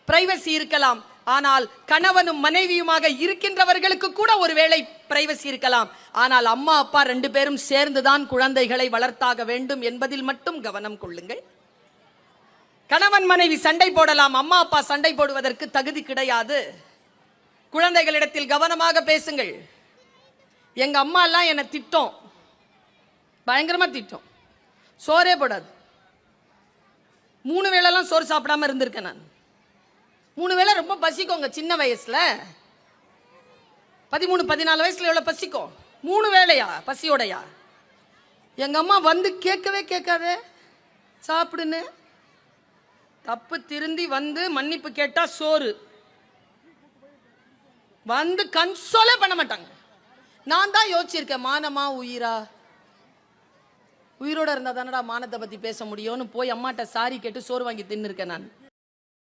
Privacy இருக்கலாம். ஆனால் கணவனும் மனைவியுமாக இருக்கின்றவர்களுக்கு கூட ஒருவேளை பிரைவசி இருக்கலாம். ஆனால் அம்மா அப்பா 2 பேரும் சேர்ந்துதான் குழந்தைகளை வளர்த்தாக வேண்டும் என்பதில் மட்டும் கவனம் கொள்ளுங்கள். கணவன் மனைவி சண்டை போடலாம், அம்மா அப்பா சண்டை போடுவதற்கு தகுதி கிடையாது. குழந்தைகளிடத்தில் கவனமாக பேசுங்கள். எங்க அம்மா எல்லாம் என்ன திட்டம், பயங்கரமா திட்டம், சோறே போடாது. 3 வேளைலாம் சோறு சாப்பிடாம இருந்திருக்கேன் நான். 3 வேளை ரொம்ப பசிக்கோங்க. சின்ன வயசுல 13-14 வயசுல எவ்வளவு பசிக்கும்? 3 வேளையா பசியோடையா? எங்க அம்மா வந்து கேட்கவே கேட்காதே சாப்பிடுன்னு. தப்பு திருந்தி வந்து மன்னிப்பு கேட்டா சோறு வந்து கன்சோலே பண்ண மாட்டாங்க. நான் தான் யோசிச்சிருக்கேன், மானமா உயிரா? உயிரோட இருந்தா தானடா மானத்தை பத்தி பேச முடியும்னு போய் அம்மாட்ட சாரி கேட்டு சோறு வாங்கி தின்னு இருக்கேன் நான்.